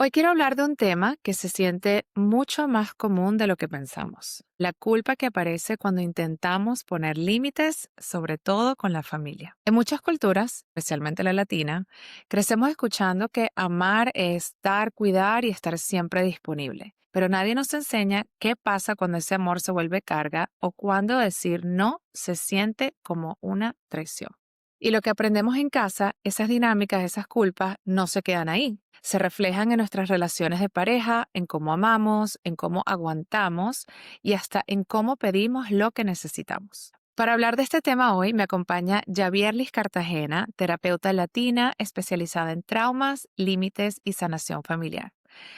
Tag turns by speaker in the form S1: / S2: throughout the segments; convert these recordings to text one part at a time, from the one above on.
S1: Hoy quiero hablar de un tema que se siente mucho más común de lo que pensamos, la culpa que aparece cuando intentamos poner límites, sobre todo con la familia. En muchas culturas, especialmente la latina, crecemos escuchando que amar es dar, cuidar y estar siempre disponible. Pero nadie nos enseña qué pasa cuando ese amor se vuelve carga o cuando decir no se siente como una traición. Y lo que aprendemos en casa, esas dinámicas, esas culpas, no se quedan ahí. Se reflejan en nuestras relaciones de pareja, en cómo amamos, en cómo aguantamos y hasta en cómo pedimos lo que necesitamos. Para hablar de este tema hoy me acompaña Javierlis Cartagena, terapeuta latina especializada en traumas, límites y sanación familiar.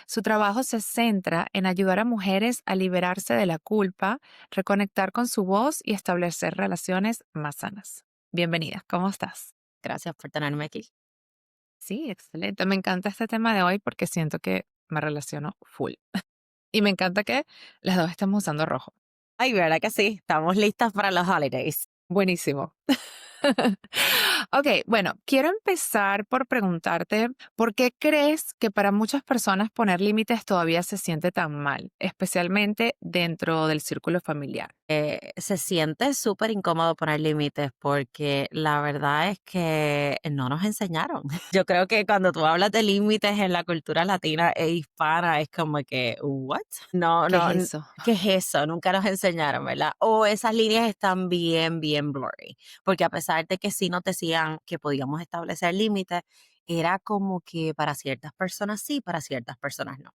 S1: Su trabajo se centra en ayudar a mujeres a liberarse de la culpa, reconectar con su voz y establecer relaciones más sanas. Bienvenida, ¿cómo estás?
S2: Gracias por tenerme aquí.
S1: Sí, excelente. Me encanta este tema de hoy porque siento que me relaciono full. Y me encanta que las dos estamos usando rojo.
S2: Ay, ¿verdad que sí? Estamos listas para los holidays.
S1: Buenísimo. Ok, bueno, quiero empezar por preguntarte, ¿por qué crees que para muchas personas poner límites todavía se siente tan mal, especialmente dentro del círculo familiar?
S2: Se siente súper incómodo poner límites porque la verdad es que no nos enseñaron. Yo creo que cuando tú hablas de límites en la cultura latina e hispana es como que, ¿what? No,
S1: ¿Qué es
S2: no,
S1: eso?
S2: ¿qué es eso? Nunca nos enseñaron, ¿verdad? O esas líneas están bien, bien blurry. Porque a pesar de que sí nos decían que podíamos establecer límites, era como que para ciertas personas sí, para ciertas personas no.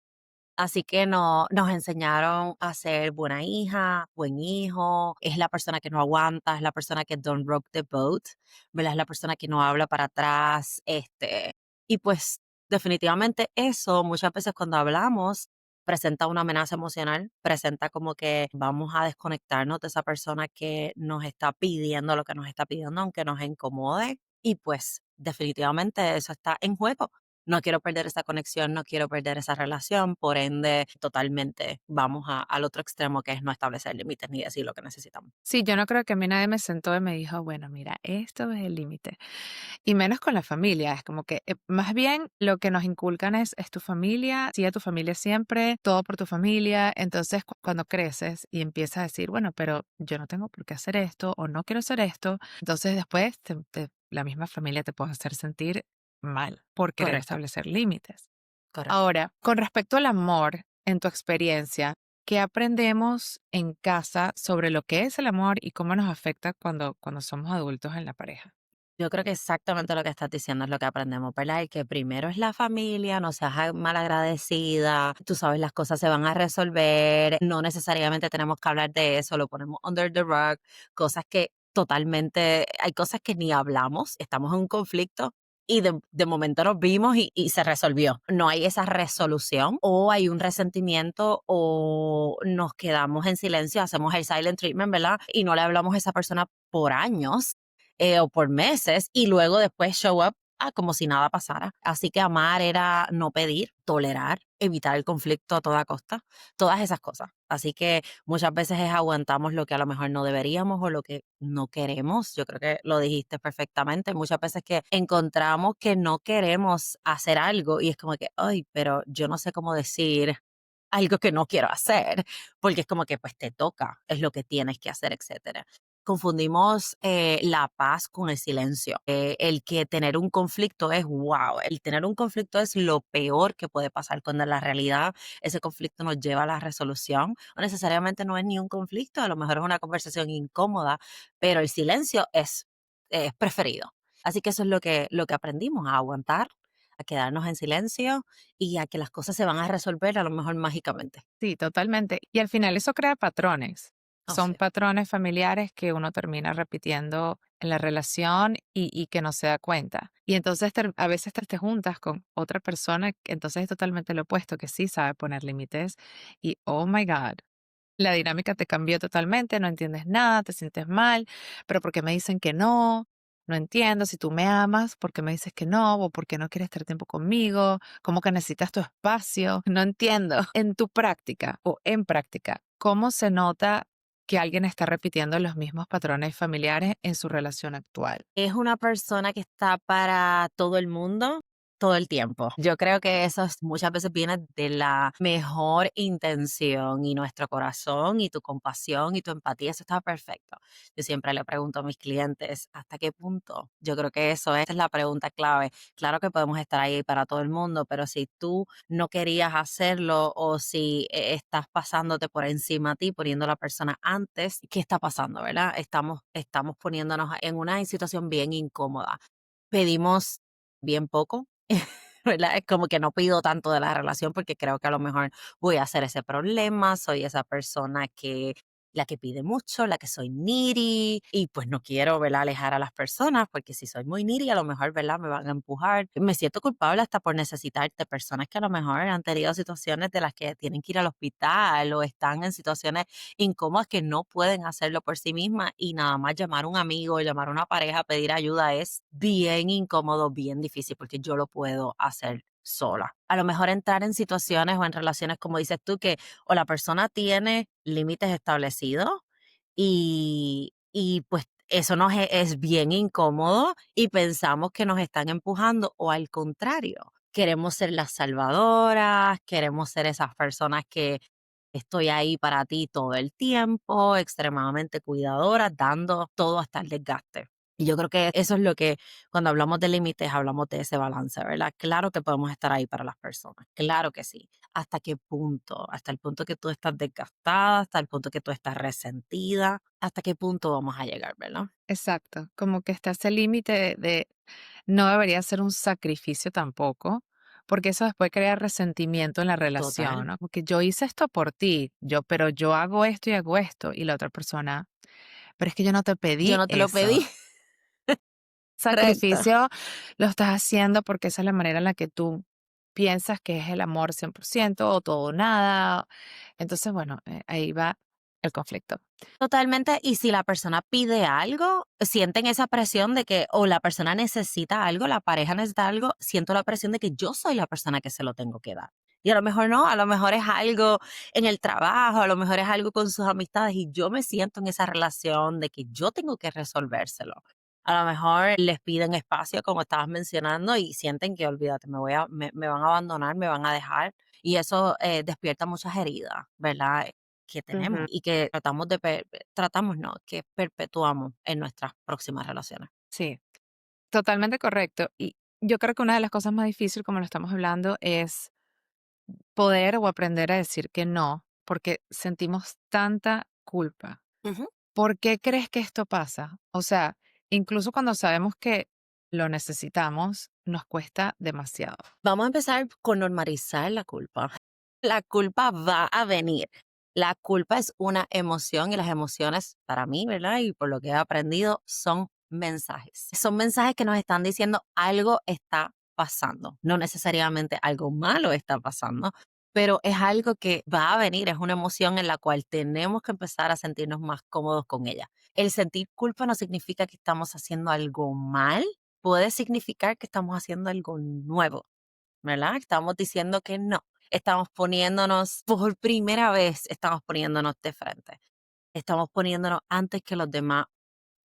S2: Así que no, nos enseñaron a ser buena hija, buen hijo, es la persona que no aguanta, es la persona que don't rock the boat, ¿verdad? Es la persona que no habla para atrás, y pues definitivamente eso muchas veces cuando hablamos presenta una amenaza emocional, presenta como que vamos a desconectarnos de esa persona que nos está pidiendo lo que nos está pidiendo, aunque nos incomode, y pues definitivamente eso está en juego. No quiero perder esa conexión, no quiero perder esa relación, por ende, totalmente vamos al otro extremo que es no establecer límites ni decir lo que necesitamos.
S1: Sí, yo no creo que a mí nadie me sentó y me dijo, bueno, mira, esto es el límite. Y menos con la familia, es como que más bien lo que nos inculcan es tu familia, sigue a tu familia siempre, todo por tu familia. Entonces, cuando creces y empiezas a decir, bueno, pero yo no tengo por qué hacer esto o no quiero hacer esto, entonces después la misma familia te puede hacer sentir mal por querer
S2: Correcto,
S1: establecer límites.
S2: correcto.
S1: Ahora, con respecto al amor, en tu experiencia, ¿qué aprendemos en casa sobre lo que es el amor y cómo nos afecta cuando somos adultos en la pareja?
S2: Yo creo que exactamente lo que estás diciendo es lo que aprendemos, ¿verdad? Y que primero es la familia, no seas malagradecida, tú sabes, las cosas se van a resolver, no necesariamente tenemos que hablar de eso, lo ponemos under the rug, cosas que totalmente, hay cosas que ni hablamos, estamos en un conflicto y de momento nos vimos y se resolvió. No hay esa resolución o hay un resentimiento o nos quedamos en silencio, hacemos el silent treatment, ¿verdad? Y no le hablamos a esa persona por años o por meses y luego después show up como si nada pasara. Así que amar era no pedir, tolerar, evitar el conflicto a toda costa, todas esas cosas. Así que muchas veces es aguantamos lo que a lo mejor no deberíamos o lo que no queremos. Yo creo que lo dijiste perfectamente. Muchas veces que encontramos que no queremos hacer algo y es como que, ay, pero yo no sé cómo decir algo que no quiero hacer, porque es como que pues te toca, es lo que tienes que hacer, etcétera. Confundimos la paz con el silencio. El que tener un conflicto es wow, el tener un conflicto es lo peor que puede pasar cuando en la realidad ese conflicto nos lleva a la resolución. No necesariamente no es ni un conflicto, a lo mejor es una conversación incómoda, pero el silencio es preferido. Así que eso es lo que aprendimos, a aguantar, a quedarnos en silencio y a que las cosas se van a resolver a lo mejor mágicamente.
S1: Sí, totalmente. Y al final eso crea patrones.
S2: Oh,
S1: Son
S2: sí.
S1: patrones familiares que uno termina repitiendo en la relación y que no se da cuenta. Y entonces a veces te juntas con otra persona, que entonces es totalmente lo opuesto, que sí sabe poner límites y, oh my God, la dinámica te cambió totalmente, no entiendes nada, te sientes mal, pero ¿por qué me dicen que no? No entiendo, si tú me amas, ¿por qué me dices que no? ¿O por qué no quieres estar tiempo conmigo? ¿Cómo que necesitas tu espacio? No entiendo. En tu práctica o en práctica, ¿cómo se nota que alguien está repitiendo los mismos patrones familiares en su relación actual?
S2: Es una persona que está para todo el mundo, todo el tiempo. Yo creo que muchas veces viene de la mejor intención y nuestro corazón y tu compasión y tu empatía, eso está perfecto. Yo siempre le pregunto a mis clientes, ¿hasta qué punto? Yo creo que esa es la pregunta clave. Claro que podemos estar ahí para todo el mundo, pero si tú no querías hacerlo o si estás pasándote por encima a ti, poniendo a la persona antes, ¿qué está pasando, verdad? Estamos poniéndonos en una situación bien incómoda. Pedimos bien poco, ¿verdad? Es como que no pido tanto de la relación porque creo que a lo mejor voy a ser ese problema, soy esa persona la que pide mucho, la que soy needy y pues no quiero, ¿verdad? Alejar a las personas porque si soy muy needy a lo mejor, ¿verdad? Me van a empujar. Me siento culpable hasta por necesitar de personas que a lo mejor han tenido situaciones de las que tienen que ir al hospital o están en situaciones incómodas que no pueden hacerlo por sí mismas y nada más llamar a un amigo, llamar a una pareja, pedir ayuda es bien incómodo, bien difícil porque yo lo puedo hacer sola. A lo mejor entrar en situaciones o en relaciones, como dices tú, que o la persona tiene límites establecidos y pues eso es bien incómodo y pensamos que nos están empujando o al contrario, queremos ser las salvadoras, queremos ser esas personas que estoy ahí para ti todo el tiempo, extremadamente cuidadora, dando todo hasta el desgaste. Y yo creo que eso es lo que, cuando hablamos de límites, hablamos de ese balance, ¿verdad? Claro que podemos estar ahí para las personas, claro que sí. ¿Hasta qué punto? Hasta el punto que tú estás desgastada, hasta el punto que tú estás resentida, ¿hasta qué punto vamos a llegar, verdad?
S1: Exacto, como que está ese límite de no debería ser un sacrificio tampoco, porque eso después crea resentimiento en la relación,
S2: Total.
S1: ¿no? Porque yo hice esto por ti, pero yo hago esto, y la otra persona, pero es que yo no te
S2: Yo
S1: pedí
S2: no te lo pedí.
S1: eso.
S2: Correcto.
S1: Sacrificio lo estás haciendo porque esa es la manera en la que tú piensas que es el amor 100% o todo o nada. Entonces, bueno, ahí va el conflicto.
S2: Totalmente, y si la persona pide algo, sienten esa presión de que o la persona necesita algo, la pareja necesita algo, siento la presión de que yo soy la persona que se lo tengo que dar. Y a lo mejor no, a lo mejor es algo en el trabajo, a lo mejor es algo con sus amistades y yo me siento en esa relación de que yo tengo que resolvérselo. A lo mejor les piden espacio, como estabas mencionando, y sienten que, olvídate, me van a abandonar, me van a dejar. Y eso despierta muchas heridas, ¿verdad? Que tenemos
S1: Ujú.
S2: y que tratamos no, que perpetuamos en nuestras próximas relaciones.
S1: Sí, totalmente correcto. Y yo creo que una de las cosas más difíciles, como lo estamos hablando, es poder o aprender a decir que no, porque sentimos tanta culpa.
S2: Ujú.
S1: ¿Por qué crees que esto pasa? O sea, incluso cuando sabemos que lo necesitamos, nos cuesta demasiado.
S2: Vamos a empezar con normalizar la culpa. La culpa va a venir. La culpa es una emoción y las emociones, para mí, ¿verdad? Y por lo que he aprendido, son mensajes. Son mensajes que nos están diciendo algo está pasando. No necesariamente algo malo está pasando, pero es algo que va a venir, es una emoción en la cual tenemos que empezar a sentirnos más cómodos con ella. El sentir culpa no significa que estamos haciendo algo mal, puede significar que estamos haciendo algo nuevo, ¿verdad? Estamos diciendo que no. Estamos poniéndonos, por primera vez, estamos poniéndonos de frente. Estamos poniéndonos antes que los demás,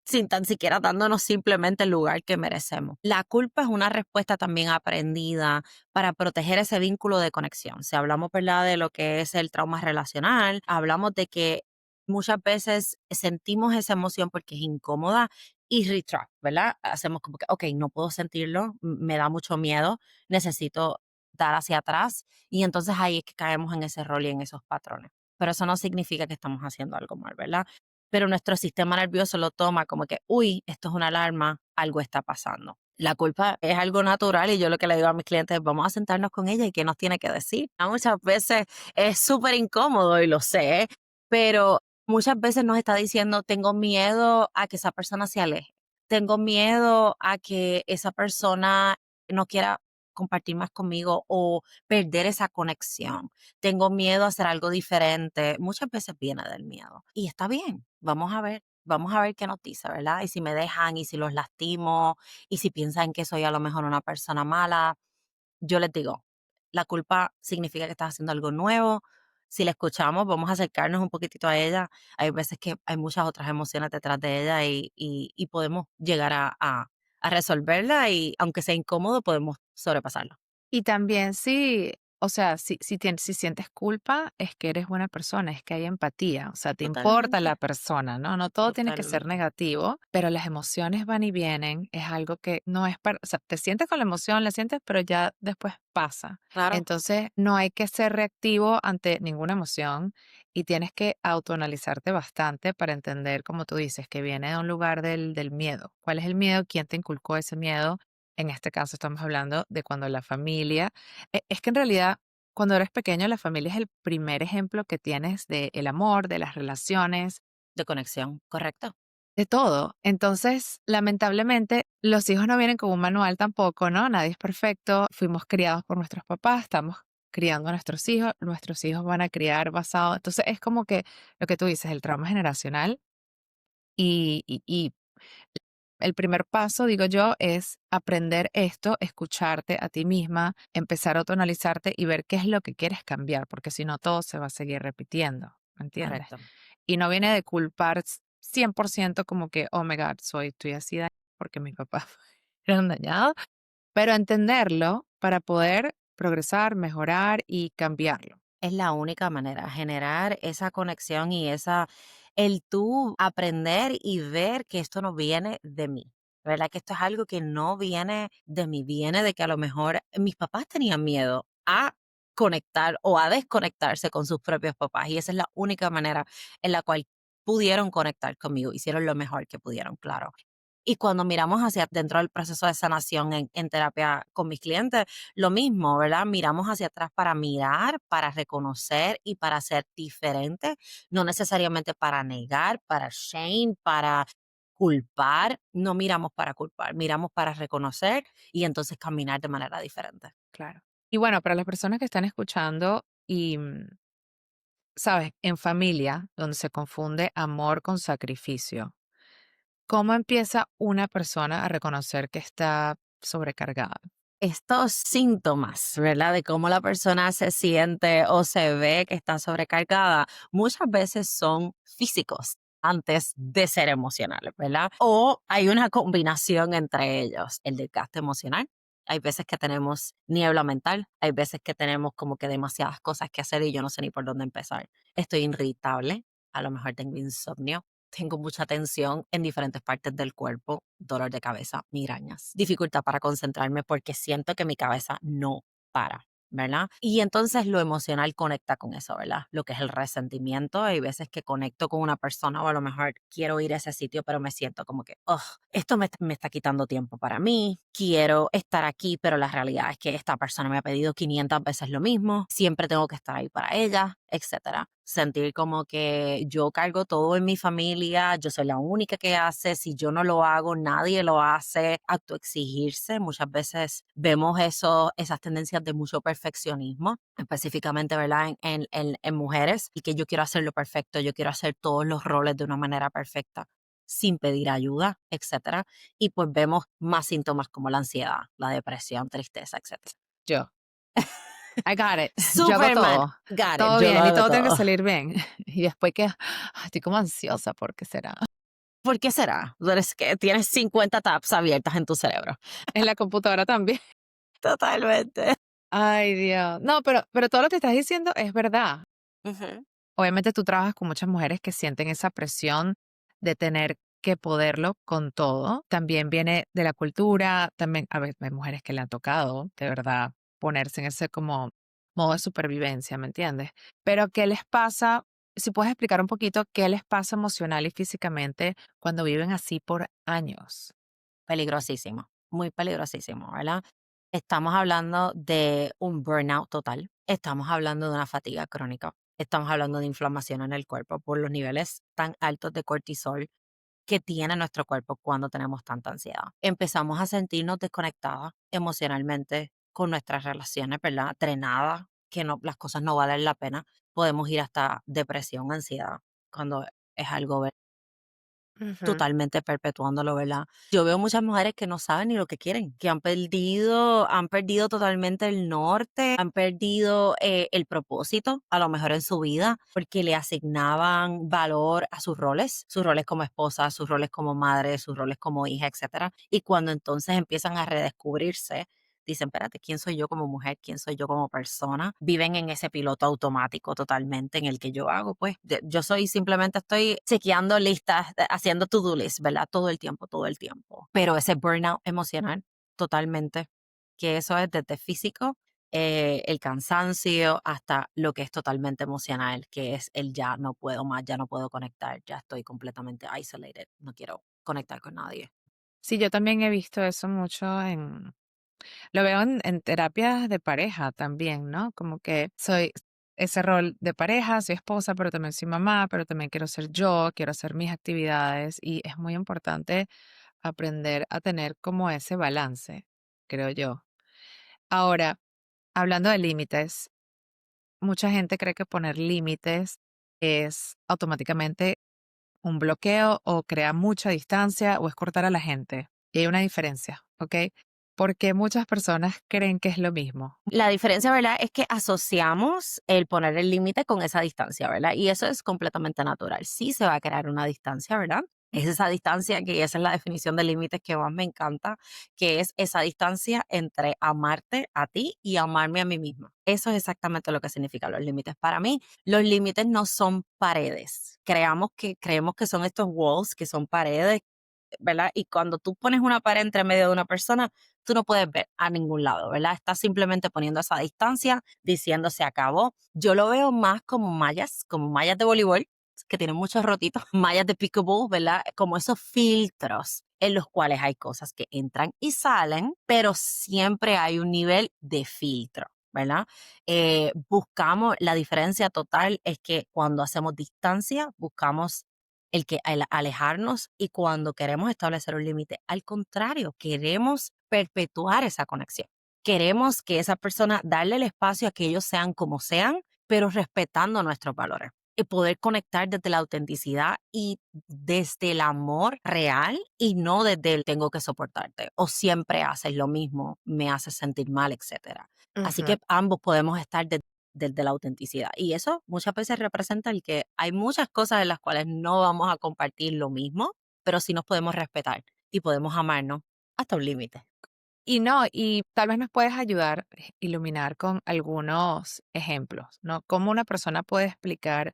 S2: sin tan siquiera dándonos simplemente el lugar que merecemos. La culpa es una respuesta también aprendida para proteger ese vínculo de conexión. Si hablamos, ¿verdad?, de lo que es el trauma relacional, hablamos de que muchas veces sentimos esa emoción porque es incómoda y retract, ¿verdad? Hacemos como que, ok, no puedo sentirlo, me da mucho miedo, necesito dar hacia atrás y entonces ahí es que caemos en ese rol y en esos patrones. Pero eso no significa que estamos haciendo algo mal, ¿verdad? Pero nuestro sistema nervioso lo toma como que, uy, esto es una alarma, algo está pasando. La culpa es algo natural y yo lo que le digo a mis clientes es, vamos a sentarnos con ella y qué nos tiene que decir. Muchas veces es súper incómodo y lo sé, pero muchas veces nos está diciendo, tengo miedo a que esa persona se aleje, tengo miedo a que esa persona no quiera compartir más conmigo o perder esa conexión, tengo miedo a hacer algo diferente. Muchas veces viene del miedo y está bien. Vamos a ver qué nos dice, ¿verdad? Y si me dejan y si los lastimo y si piensan que soy a lo mejor una persona mala, yo les digo, la culpa significa que estás haciendo algo nuevo. Si la escuchamos, vamos a acercarnos un poquitito a ella. Hay veces que hay muchas otras emociones detrás de ella y podemos llegar a a resolverla y aunque sea incómodo, podemos sobrepasarlo.
S1: Y también sí, o sea, si sientes culpa, es que eres buena persona, es que hay empatía, o sea, te importa la
S2: Totalmente,
S1: persona, ¿no? No todo tiene que ser
S2: totalmente.
S1: negativo, pero las emociones van y vienen, es algo que no es para, o sea, te sientes con la emoción, la sientes, pero ya después pasa.
S2: Claro,
S1: Entonces, no hay que ser reactivo ante ninguna emoción y tienes que autoanalizarte bastante para entender, como tú dices, que viene de un lugar del miedo. ¿Cuál es el miedo? ¿Quién te inculcó ese miedo? En este caso estamos hablando de cuando la familia es que en realidad cuando eres pequeño la familia es el primer ejemplo que tienes de el amor, de las relaciones,
S2: de conexión, correcto.
S1: de todo. Entonces, lamentablemente, los hijos no vienen con un manual tampoco, ¿no? Nadie es perfecto. Fuimos criados por nuestros papás, estamos criando a nuestros hijos van a criar basado. Entonces, es como que lo que tú dices, el trauma generacional y el primer paso, digo yo, es aprender esto, escucharte a ti misma, empezar a autoanalizarte y ver qué es lo que quieres cambiar, porque si no todo se va a seguir repitiendo, ¿me entiendes?
S2: Correcto.
S1: Y no viene de culpar 100% como que, oh my God, estoy así porque mis papás fueron dañados, pero entenderlo para poder progresar, mejorar y cambiarlo.
S2: Es la única manera, generar esa conexión y el tú aprender y ver que esto no viene de mí, ¿verdad? Que esto es algo que no viene de mí, viene de que a lo mejor mis papás tenían miedo a conectar o a desconectarse con sus propios papás y esa es la única manera en la cual pudieron conectar conmigo, hicieron lo mejor que pudieron, claro. Y cuando miramos hacia dentro del proceso de sanación en terapia con mis clientes, lo mismo, ¿verdad? Miramos hacia atrás para mirar, para reconocer y para ser diferente, no necesariamente para negar, para shame, para culpar, no miramos para culpar, miramos para reconocer y entonces caminar de manera diferente.
S1: Claro. Y bueno, para las personas que están escuchando y, sabes, en familia, donde se confunde amor con sacrificio. ¿Cómo empieza una persona a reconocer que está sobrecargada?
S2: Estos síntomas, ¿verdad? De cómo la persona se siente o se ve que está sobrecargada, muchas veces son físicos antes de ser emocionales, ¿verdad? O hay una combinación entre ellos, el desgaste emocional. Hay veces que tenemos niebla mental, hay veces que tenemos como que demasiadas cosas que hacer y yo no sé ni por dónde empezar. Estoy irritable, a lo mejor tengo insomnio, tengo mucha tensión en diferentes partes del cuerpo, dolor de cabeza, migrañas, dificultad para concentrarme porque siento que mi cabeza no para, ¿verdad? Y entonces lo emocional conecta con eso, ¿verdad? Lo que es el resentimiento. Hay veces que conecto con una persona o a lo mejor quiero ir a ese sitio, pero me siento como que, oh, esto me está quitando tiempo para mí, quiero estar aquí, pero la realidad es que esta persona me ha pedido 500 veces lo mismo, siempre tengo que estar ahí para ella, etcétera. Sentir como que yo cargo todo en mi familia, yo soy la única que hace, si yo no lo hago, nadie lo hace, autoexigirse. Muchas veces vemos esas tendencias de mucho perfeccionismo, específicamente, ¿verdad? En mujeres, y que yo quiero hacerlo perfecto, yo quiero hacer todos los roles de una manera perfecta sin pedir ayuda, etcétera. Y pues vemos más síntomas como la ansiedad, la depresión, tristeza, etcétera.
S1: Yo, I got it. Yo hago
S2: Superman,
S1: todo.
S2: got it,
S1: Todo
S2: yo lo
S1: bien y
S2: hago
S1: todo tiene que
S2: todo.
S1: salir bien. Y después que estoy como ansiosa, ¿por qué será?
S2: ¿Por qué será? Tú eres que tienes 50 tabs abiertas en tu cerebro.
S1: En la computadora también.
S2: Totalmente.
S1: Ay, Dios. No, pero todo lo que estás diciendo es verdad.
S2: Ujú.
S1: Obviamente tú trabajas con muchas mujeres que sienten esa presión de tener que poderlo con todo. También viene de la cultura, también a veces hay mujeres que le han tocado, de verdad, ponerse en ese como modo de supervivencia, ¿me entiendes? Pero ¿qué les pasa? Si puedes explicar un poquito qué les pasa emocional y físicamente cuando viven así por años.
S2: Peligrosísimo, muy peligrosísimo, ¿verdad? Estamos hablando de un burnout total, estamos hablando de una fatiga crónica, estamos hablando de inflamación en el cuerpo por los niveles tan altos de cortisol que tiene nuestro cuerpo cuando tenemos tanta ansiedad. Empezamos a sentirnos desconectadas emocionalmente con nuestras relaciones, ¿verdad? Drenadas, que no, las cosas no valen la pena. Podemos ir hasta depresión, ansiedad, cuando es algo
S1: Ujú.
S2: totalmente perpetuándolo, ¿verdad? Yo veo muchas mujeres que no saben ni lo que quieren, que han perdido totalmente el norte, han perdido el propósito, a lo mejor en su vida, porque le asignaban valor a sus roles como esposa, sus roles como madre, sus roles como hija, etcétera. Y cuando entonces empiezan a redescubrirse, dicen, espérate, ¿quién soy yo como mujer? ¿Quién soy yo como persona? Viven en ese piloto automático totalmente en el que yo hago, pues yo soy simplemente estoy chequeando listas, haciendo to-do list, ¿verdad? Todo el tiempo, todo el tiempo. Pero ese burnout emocional, totalmente, que eso es desde físico, el cansancio, hasta lo que es totalmente emocional, que es el ya no puedo más, ya no puedo conectar, ya estoy completamente isolated, no quiero conectar con nadie.
S1: Sí, yo también he visto eso mucho lo veo en terapias de pareja también, ¿no? Como que soy ese rol de pareja, soy esposa, pero también soy mamá, pero también quiero ser yo, quiero hacer mis actividades y es muy importante aprender a tener como ese balance, creo yo. Ahora, hablando de límites, mucha gente cree que poner límites es automáticamente un bloqueo o crea mucha distancia o es cortar a la gente. Y hay una diferencia, ¿ok? Porque muchas personas creen que es lo mismo.
S2: La diferencia, ¿verdad? Es que asociamos el poner el límite con esa distancia, ¿verdad? Y eso es completamente natural. Sí se va a crear una distancia, ¿verdad? Es esa distancia que esa es la definición de límites que más me encanta, que es esa distancia entre amarte a ti y amarme a mí misma. Eso es exactamente lo que significan los límites. Para mí, los límites no son paredes. Creemos que son estos walls, que son paredes, ¿verdad? Y cuando tú pones una pared entre medio de una persona, tú no puedes ver a ningún lado, ¿verdad? Estás simplemente poniendo esa distancia, diciendo se acabó. Yo lo veo más como mallas de voleibol, que tienen muchos rotitos, mallas de pickleball, ¿verdad? Como esos filtros en los cuales hay cosas que entran y salen, pero siempre hay un nivel de filtro. ¿Verdad? Buscamos, la diferencia total es que cuando hacemos distancia, buscamos el alejarnos y cuando queremos establecer un límite, al contrario, queremos perpetuar esa conexión. Queremos que esa persona darle el espacio a que ellos sean como sean, pero respetando nuestros valores. Y poder conectar desde la autenticidad y desde el amor real y no desde el tengo que soportarte o siempre haces lo mismo, me haces sentir mal, etcétera. Así
S1: Ujú.
S2: que ambos podemos estar desde la autenticidad. Y eso muchas veces representa el que hay muchas cosas en las cuales no vamos a compartir lo mismo, pero sí nos podemos respetar y podemos amarnos hasta un límite.
S1: Y no, y tal vez nos puedes ayudar, iluminar con algunos ejemplos, ¿no? Cómo una persona puede explicar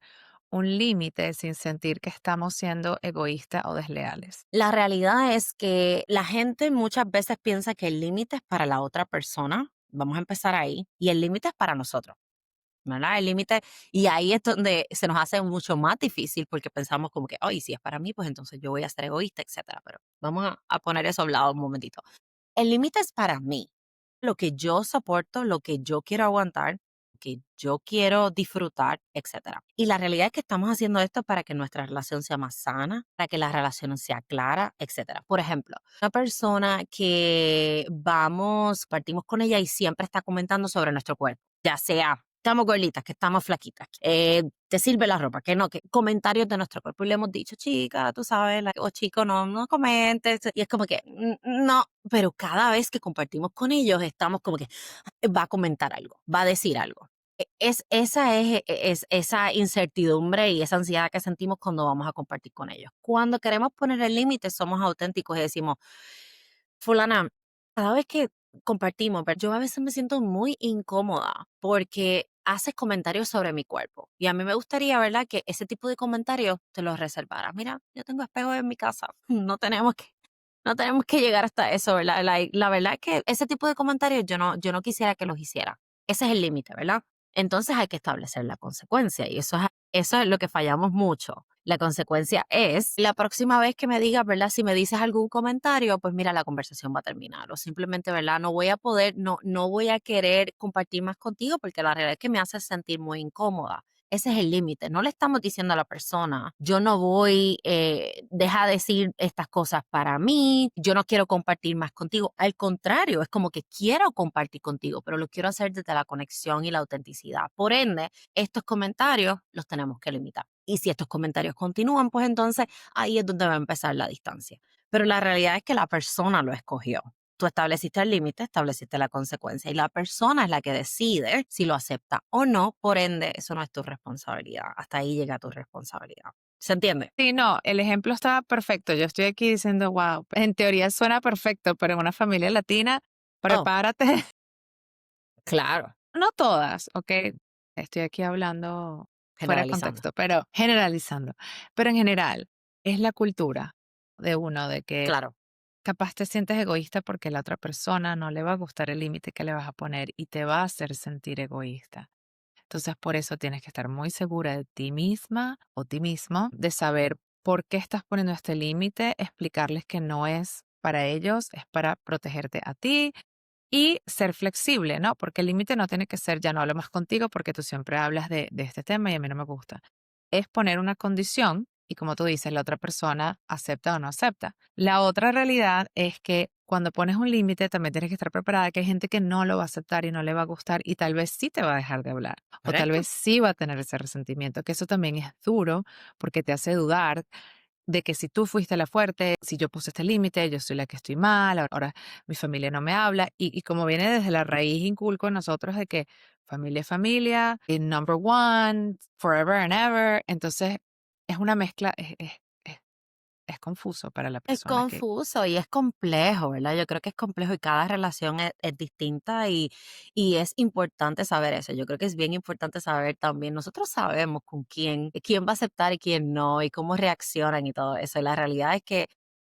S1: un límite sin sentir que estamos siendo egoístas o desleales.
S2: La realidad es que la gente muchas veces piensa que el límite es para la otra persona. Vamos a empezar ahí. Y el límite es para nosotros. ¿Verdad? El límite, y ahí es donde se nos hace mucho más difícil porque pensamos como que, oye, si es para mí, pues entonces yo voy a ser egoísta, etcétera. Pero vamos a poner eso a un lado un momentito. El límite es para mí, lo que yo soporto, lo que yo quiero aguantar, lo que yo quiero disfrutar, etcétera. Y la realidad es que estamos haciendo esto para que nuestra relación sea más sana, para que la relación sea clara, etcétera. Por ejemplo, una persona que partimos con ella y siempre está comentando sobre nuestro cuerpo, ya sea estamos gorditas, que estamos flaquitas, te sirve la ropa, que no, que comentarios de nuestro cuerpo. Y le hemos dicho, chica, tú sabes, o chico, no comentes. Y es como que, no, pero cada vez que compartimos con ellos, estamos como que va a comentar algo, va a decir algo. Es esa incertidumbre y esa ansiedad que sentimos cuando vamos a compartir con ellos. Cuando queremos poner el límite, somos auténticos y decimos, fulana, cada vez que compartimos, pero yo a veces me siento muy incómoda porque haces comentarios sobre mi cuerpo. Y a mí me gustaría, ¿verdad?, que ese tipo de comentarios te los reservaras. Mira, yo tengo espejos en mi casa. No tenemos que llegar hasta eso, ¿verdad? La verdad es que ese tipo de comentarios yo no quisiera que los hiciera. Ese es el límite, ¿verdad? Entonces hay que establecer la consecuencia y eso es lo que fallamos mucho. La consecuencia es, la próxima vez que me digas, ¿verdad? Si me dices algún comentario, pues mira, la conversación va a terminar. O simplemente, ¿verdad? No voy a poder, no voy a querer compartir más contigo porque la realidad es que me hace sentir muy incómoda. Ese es el límite. No le estamos diciendo a la persona, yo no voy, deja de decir estas cosas para mí, yo no quiero compartir más contigo. Al contrario, es como que quiero compartir contigo, pero lo quiero hacer desde la conexión y la autenticidad. Por ende, estos comentarios los tenemos que limitar. Y si estos comentarios continúan, pues entonces ahí es donde va a empezar la distancia. Pero la realidad es que la persona lo escogió. Tú estableciste el límite, estableciste la consecuencia y la persona es la que decide si lo acepta o no. Por ende, eso no es tu responsabilidad. Hasta ahí llega tu responsabilidad. ¿Se entiende?
S1: Sí, no, el ejemplo estaba perfecto. Yo estoy aquí diciendo, wow, en teoría suena perfecto, pero en una familia latina,
S2: Oh,
S1: prepárate.
S2: claro,
S1: No todas, ¿ok? Estoy aquí hablando fuera de
S2: generalizando.
S1: contexto, pero generalizando. Pero en general, es la cultura de uno, de que
S2: Claro,
S1: capaz te sientes egoísta porque la otra persona no le va a gustar el límite que le vas a poner y te va a hacer sentir egoísta. Entonces, por eso tienes que estar muy segura de ti misma o ti mismo, de saber por qué estás poniendo este límite, explicarles que no es para ellos, es para protegerte a ti y ser flexible, ¿no? Porque el límite no tiene que ser, ya no hablo más contigo porque tú siempre hablas de este tema y a mí no me gusta. Es poner una condición y como tú dices, la otra persona acepta o no acepta. La otra realidad es que cuando pones un límite también tienes que estar preparada que hay gente que no lo va a aceptar y no le va a gustar y tal vez sí te va a dejar de hablar o tal
S2: correcto.
S1: vez sí va a tener ese resentimiento, que eso también es duro porque te hace dudar de que si tú fuiste la fuerte, si yo puse este límite, yo soy la que estoy mal, ahora mi familia no me habla. Y como viene desde la raíz inculco en nosotros de que familia es familia, y number one, forever and ever. Entonces es una mezcla, es confuso para la
S2: Es
S1: persona que...
S2: confuso y es complejo, ¿verdad? Yo creo que es complejo y cada relación es distinta y es importante saber eso. Yo creo que es bien importante saber también, nosotros sabemos con quién va a aceptar y quién no y cómo reaccionan y todo eso. Y la realidad es que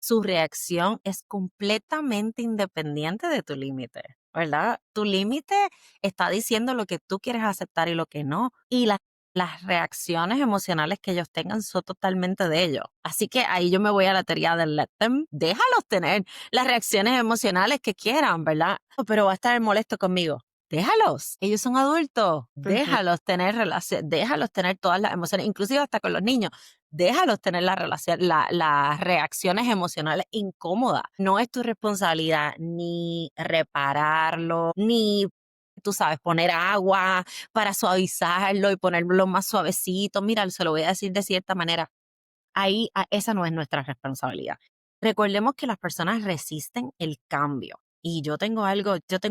S2: su reacción es completamente independiente de tu límite, ¿verdad? Tu límite está diciendo lo que tú quieres aceptar y lo que no. Y las reacciones emocionales que ellos tengan son totalmente de ellos. Así que ahí yo me voy a la teoría del let them. Déjalos tener las reacciones emocionales que quieran, ¿verdad? "Oh, pero va a estar molesto conmigo. Déjalos. Ellos son adultos.
S1: Ujú.
S2: Déjalos tener relación, déjalos tener todas las emociones, inclusive hasta con los niños. Déjalos tener la relación, las reacciones emocionales incómodas. No es tu responsabilidad ni repararlo, ni tú sabes, poner agua para suavizarlo y ponerlo más suavecito. Mira, se lo voy a decir de cierta manera. Ahí, esa no es nuestra responsabilidad. Recordemos que las personas resisten el cambio. Y yo tengo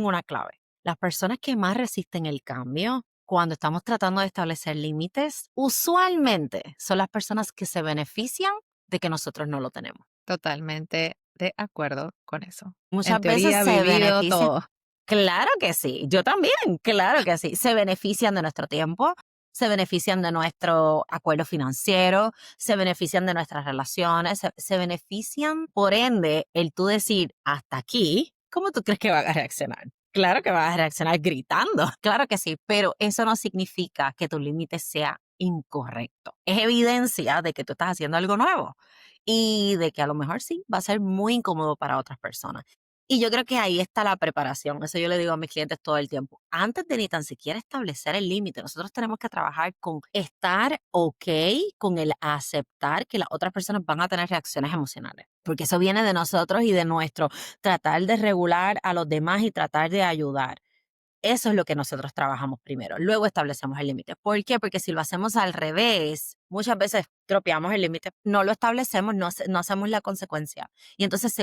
S2: una clave. Las personas que más resisten el cambio, cuando estamos tratando de establecer límites, usualmente son las personas que se benefician de que nosotros no lo tenemos.
S1: Totalmente de acuerdo con eso. En
S2: Muchas veces
S1: teoría,
S2: se
S1: vivido
S2: benefician.
S1: todo.
S2: Claro que sí, yo también, claro que sí. Se benefician de nuestro tiempo, se benefician de nuestro acuerdo financiero, se benefician de nuestras relaciones, se benefician, por ende, el tú decir hasta aquí, ¿cómo tú crees que van a reaccionar? Claro que vas a reaccionar gritando, claro que sí, pero eso no significa que tu límite sea incorrecto. Es evidencia de que tú estás haciendo algo nuevo y de que a lo mejor sí va a ser muy incómodo para otras personas. Y yo creo que ahí está la preparación. Eso yo le digo a mis clientes todo el tiempo. Antes de ni tan siquiera establecer el límite, nosotros tenemos que trabajar con estar ok, con el aceptar que las otras personas van a tener reacciones emocionales. Porque eso viene de nosotros y de nuestro tratar de regular a los demás y tratar de ayudar. Eso es lo que nosotros trabajamos primero. Luego establecemos el límite. ¿Por qué? Porque si lo hacemos al revés, muchas veces tropeamos el límite, no lo establecemos, no hacemos la consecuencia. Y entonces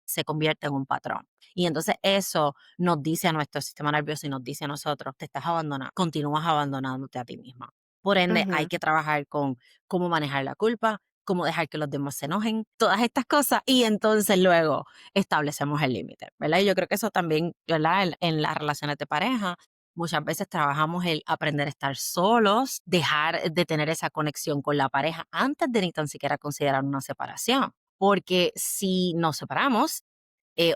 S2: se convierte en un patrón. Y entonces eso nos dice a nuestro sistema nervioso y nos dice a nosotros, te estás abandonando, continúas abandonándote a ti misma. Por ende, hay
S1: Ujú,
S2: que trabajar con cómo manejar la culpa, cómo dejar que los demás se enojen, todas estas cosas. Y entonces luego establecemos el límite, ¿verdad? Y yo creo que eso también, ¿verdad? En las relaciones de pareja, muchas veces trabajamos el aprender a estar solos, dejar de tener esa conexión con la pareja antes de ni tan siquiera considerar una separación. Porque si nos separamos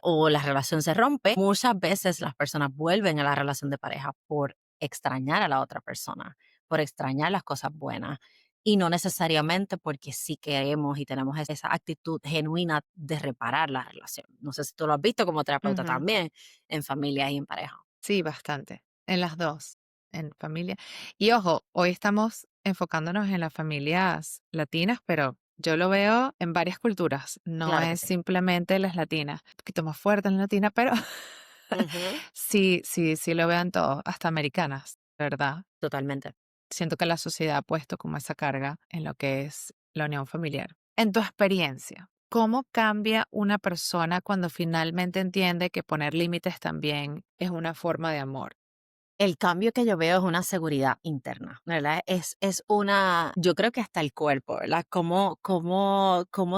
S2: o la relación se rompe, muchas veces las personas vuelven a la relación de pareja por extrañar a la otra persona, por extrañar las cosas buenas y no necesariamente porque sí queremos y tenemos esa actitud genuina de reparar la relación. No sé si tú lo has visto como terapeuta
S1: ujú.
S2: también, en familia y en pareja.
S1: Sí, bastante. En las dos, en familia. Y ojo, hoy estamos enfocándonos en las familias latinas, pero yo lo veo en varias culturas. No
S2: Claro que
S1: es
S2: sí.
S1: simplemente las latinas. Un poquito más fuerte en la latina, pero
S2: Ujú,
S1: sí, sí, sí lo veo en todo, hasta americanas, ¿verdad?
S2: totalmente.
S1: siento que la sociedad ha puesto como esa carga en lo que es la unión familiar. En tu experiencia, ¿cómo cambia una persona cuando finalmente entiende que poner límites también es una forma de amor?
S2: El cambio que yo veo es una seguridad interna, ¿verdad? Yo creo que hasta el cuerpo, ¿verdad? Cómo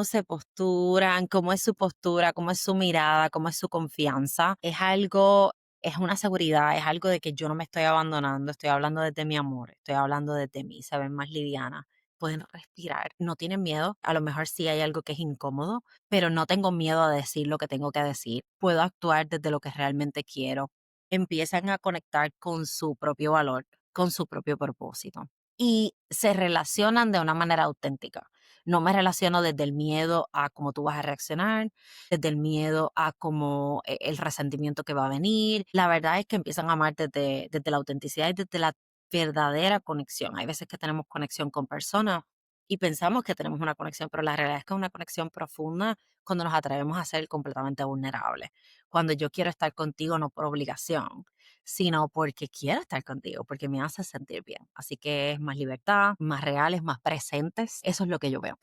S2: se posturan, cómo es su postura, cómo es su mirada, cómo es su confianza. Es una seguridad, es algo de que yo no me estoy abandonando, estoy hablando desde mi amor, estoy hablando desde mí, se ven más livianas, pueden respirar, no tienen miedo, a lo mejor sí hay algo que es incómodo, pero no tengo miedo a decir lo que tengo que decir, puedo actuar desde lo que realmente quiero, empiezan a conectar con su propio valor, con su propio propósito y se relacionan de una manera auténtica. No me relaciono desde el miedo a cómo tú vas a reaccionar, desde el miedo a cómo el resentimiento que va a venir. La verdad es que empiezan a amar desde la autenticidad y desde la verdadera conexión. Hay veces que tenemos conexión con personas y pensamos que tenemos una conexión, pero la realidad es que es una conexión profunda cuando nos atrevemos a ser completamente vulnerables. Cuando yo quiero estar contigo no por obligación, sino porque quiero estar contigo, porque me hace sentir bien. Así que es más libertad, más reales, más presentes. Eso es lo que yo veo.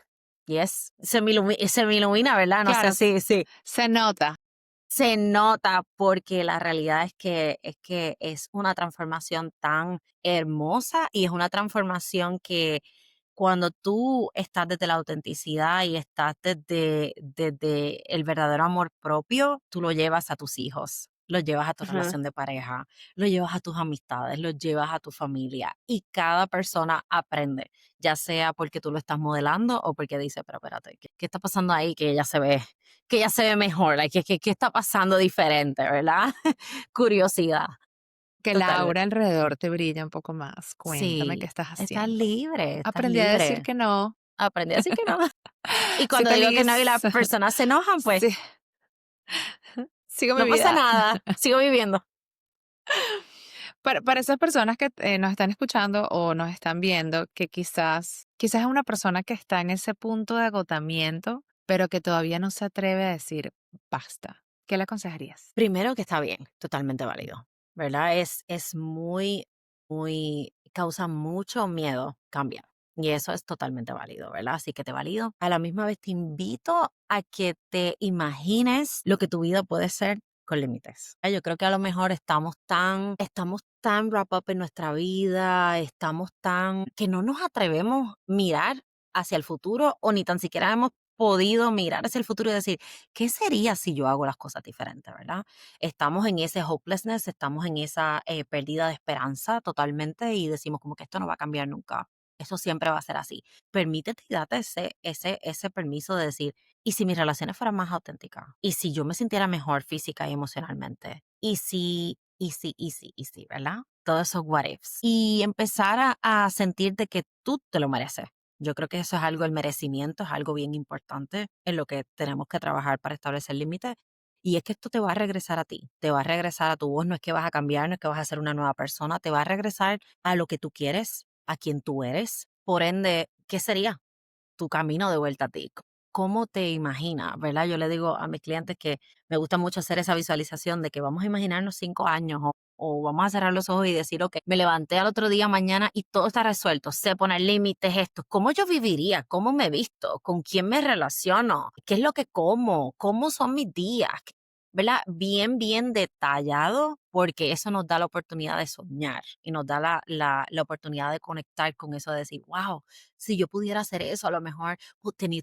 S2: Y se me ilumina, ¿verdad? No sé
S1: Claro,
S2: si
S1: se nota.
S2: se nota porque la realidad es que es una transformación tan hermosa y es una transformación que cuando tú estás desde la autenticidad y estás desde el verdadero amor propio, tú lo llevas a tus hijos, lo llevas a tu
S1: Ujú.
S2: relación de pareja, lo llevas a tus amistades, lo llevas a tu familia y cada persona aprende, ya sea porque tú lo estás modelando o porque dice, pero espérate, ¿qué está pasando ahí que ella se ve mejor? Like, ¿qué está pasando diferente, verdad? Curiosidad,
S1: Que la
S2: totalmente.
S1: aura alrededor te brilla un poco más. Cuéntame qué
S2: Sí,
S1: estás
S2: estás
S1: haciendo.
S2: libre, estás
S1: Aprendí a decir
S2: libre.
S1: que no.
S2: Aprendí así que no. Y
S1: Soy
S2: cuando digo que no y las
S1: feliz.
S2: personas se enojan, pues
S1: Sí, sigo mi
S2: no pasa
S1: vida.
S2: nada, sigo viviendo.
S1: Para esas personas que nos están escuchando o nos están viendo, que quizás es una persona que está en ese punto de agotamiento, pero que todavía no se atreve a decir basta. ¿Qué le aconsejarías?
S2: Primero que está bien, totalmente válido, ¿verdad? Es causa mucho miedo cambiar. Y eso es totalmente válido, ¿verdad? Así que te valido. A la misma vez te invito a que te imagines lo que tu vida puede ser con límites. Yo creo que a lo mejor estamos tan wrap up en nuestra vida, estamos tan, que no nos atrevemos a mirar hacia el futuro o ni tan siquiera hemos podido mirar hacia el futuro y decir, ¿qué sería si yo hago las cosas diferentes, verdad? Estamos en ese hopelessness, estamos en esa pérdida de esperanza totalmente y decimos como que esto no va a cambiar nunca. Eso siempre va a ser así. Permítete y date ese permiso de decir, ¿y si mis relaciones fueran más auténticas? ¿Y si yo me sintiera mejor física y emocionalmente? ¿Y si, ¿verdad? Todos esos what ifs. Y empezar a sentir de que tú te lo mereces. Yo creo que eso es algo, el merecimiento es algo bien importante en lo que tenemos que trabajar para establecer límites. Y es que esto te va a regresar a ti, te va a regresar a tu voz, no es que vas a cambiar, no es que vas a ser una nueva persona, te va a regresar a lo que tú quieres, a quien tú eres. Por ende, ¿qué sería tu camino de vuelta a ti? ¿Cómo te imaginas, verdad? Yo le digo a mis clientes que me gusta mucho hacer esa visualización de que vamos a imaginarnos 5 años o vamos a cerrar los ojos y decir, ok, me levanté al otro día mañana y todo está resuelto, sé poner límites, esto, ¿cómo yo viviría? ¿Cómo me visto? ¿Con quién me relaciono? ¿Qué es lo que como? ¿Cómo son mis días? ¿Verdad? Bien, bien detallado, porque eso nos da la oportunidad de soñar y nos da la oportunidad de conectar con eso, de decir, wow, si yo pudiera hacer eso, a lo mejor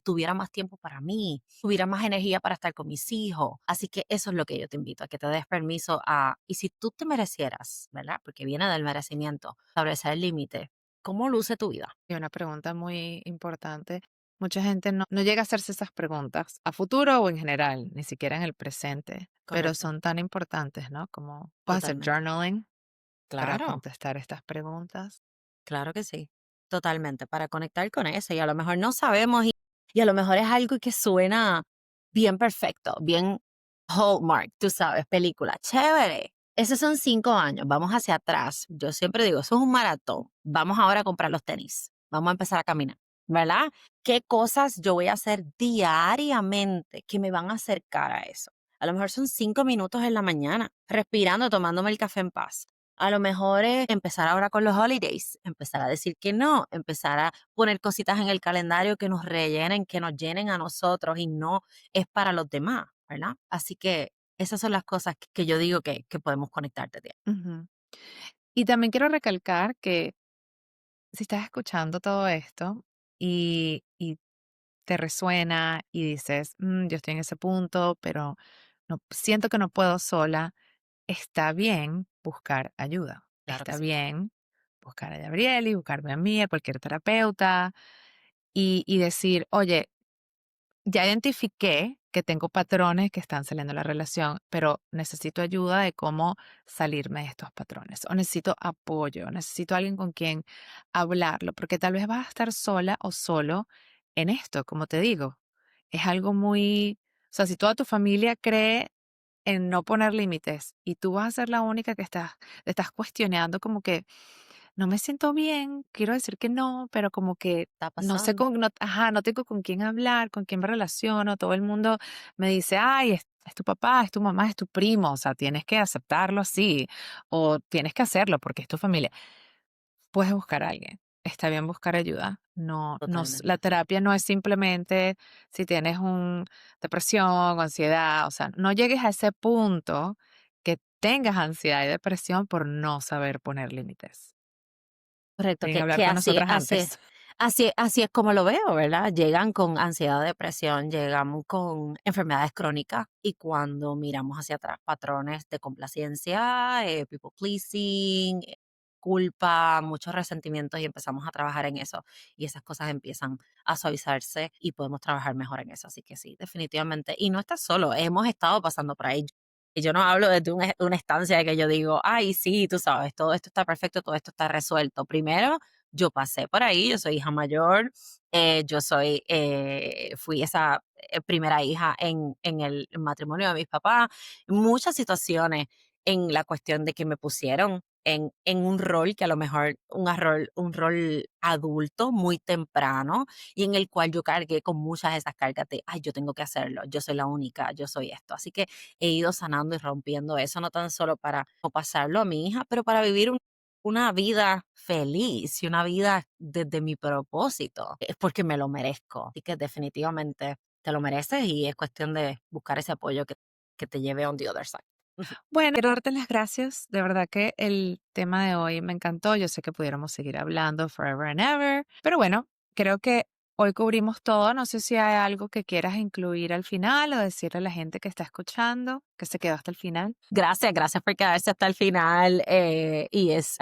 S2: tuviera más tiempo para mí, tuviera más energía para estar con mis hijos. Así que eso es lo que yo te invito, a que te des permiso y si tú te merecieras, ¿verdad? Porque viene del merecimiento, establecer el límite, ¿cómo luce tu vida?
S1: Y una pregunta muy importante. Mucha gente no llega a hacerse esas preguntas a futuro o en general, ni siquiera en el presente, pero
S2: Correcto,
S1: son tan importantes, ¿no? Como puedes hacer
S2: totalmente.
S1: journaling para
S2: Claro.
S1: contestar estas preguntas.
S2: Claro que sí, totalmente, para conectar con eso y a lo mejor no sabemos y a lo mejor es algo que suena bien perfecto, bien Hallmark, tú sabes, película, chévere. Esos son 5 años, vamos hacia atrás. Yo siempre digo, eso es un maratón. Vamos ahora a comprar los tenis, vamos a empezar a caminar, ¿verdad? ¿Qué cosas yo voy a hacer diariamente que me van a acercar a eso? A lo mejor son 5 minutos en la mañana, respirando, tomándome el café en paz. A lo mejor es empezar ahora con los holidays, empezar a decir que no, empezar a poner cositas en el calendario que nos rellenen, que nos llenen a nosotros y no es para los demás, ¿verdad? Así que esas son las cosas que yo digo que podemos conectarte.
S1: Ujú. Y también quiero recalcar que si estás escuchando todo esto y te resuena y dices, yo estoy en ese punto, pero no, siento que no puedo sola, está bien buscar ayuda.
S2: Claro que
S1: Está
S2: sí.
S1: bien buscar a Gabriel y buscarme a mí, a cualquier terapeuta y decir, oye, ya identifiqué que tengo patrones que están saliendo de la relación, pero necesito ayuda de cómo salirme de estos patrones. O necesito apoyo, necesito alguien con quien hablarlo, porque tal vez vas a estar sola o solo en esto, como te digo. Es algo muy, o sea, si toda tu familia cree en no poner límites y tú vas a ser la única que te estás cuestionando como que no me siento bien, quiero decir que no, pero como que
S2: Está
S1: no sé
S2: pasando.
S1: no tengo con quién hablar, con quién me relaciono, todo el mundo me dice, ay, es tu papá, es tu mamá, es tu primo, o sea, tienes que aceptarlo así, o tienes que hacerlo porque es tu familia. Puedes buscar a alguien, está bien buscar ayuda. La
S2: Totalmente.
S1: terapia no es simplemente si tienes depresión o ansiedad, o sea, no llegues a ese punto que tengas ansiedad y depresión por no saber poner límites,
S2: Correcto,
S1: sin hablar
S2: que
S1: con
S2: así
S1: nosotras antes.
S2: así es como lo veo, ¿verdad? Llegan con ansiedad, depresión, llegan con enfermedades crónicas y cuando miramos hacia atrás, patrones de complacencia, people pleasing, culpa, muchos resentimientos y empezamos a trabajar en eso y esas cosas empiezan a suavizarse y podemos trabajar mejor en eso. Así que sí, definitivamente. Y no estás solo, hemos estado pasando por ahí. Y yo no hablo desde una estancia de que yo digo, ay, sí, tú sabes, todo esto está perfecto, todo esto está resuelto. Primero, yo pasé por ahí, yo soy hija mayor, fui esa primera hija en el matrimonio de mis papás. Muchas situaciones en la cuestión de que me pusieron en un rol que a lo mejor un rol adulto muy temprano y en el cual yo cargué con muchas de esas cargas de, ay, yo tengo que hacerlo, yo soy la única, yo soy esto. Así que he ido sanando y rompiendo eso, no tan solo para no pasarlo a mi hija, pero para vivir una vida feliz y una vida desde mi propósito. Es porque me lo merezco. Así que definitivamente te lo mereces y es cuestión de buscar ese apoyo que te lleve on the other side.
S1: Bueno, quiero darte las gracias. De verdad que el tema de hoy me encantó. Yo sé que pudiéramos seguir hablando forever and ever, pero bueno, creo que hoy cubrimos todo. No sé si hay algo que quieras incluir al final o decirle a la gente que está escuchando, que se quedó hasta el final.
S2: Gracias por quedarse hasta el final y es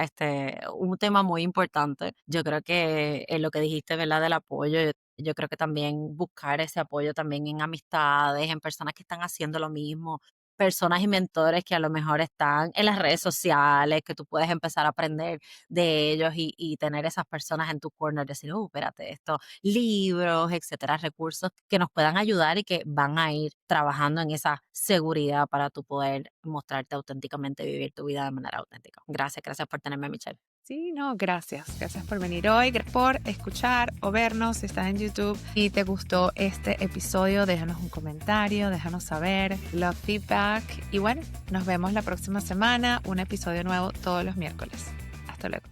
S2: un tema muy importante. Yo creo que lo que dijiste, ¿verdad? Del apoyo, yo creo que también buscar ese apoyo también en amistades, en personas que están haciendo lo mismo, personas y mentores que a lo mejor están en las redes sociales, que tú puedes empezar a aprender de ellos y tener esas personas en tu corner, decir, espérate, esto, libros, etcétera, recursos que nos puedan ayudar y que van a ir trabajando en esa seguridad para tú poder mostrarte auténticamente y vivir tu vida de manera auténtica. Gracias por tenerme, Michelle.
S1: Sí, no, gracias. Gracias por venir hoy, gracias por escuchar o vernos si estás en YouTube y te gustó este episodio. Déjanos un comentario, déjanos saber, love feedback. Y bueno, nos vemos la próxima semana, un episodio nuevo todos los miércoles. Hasta luego.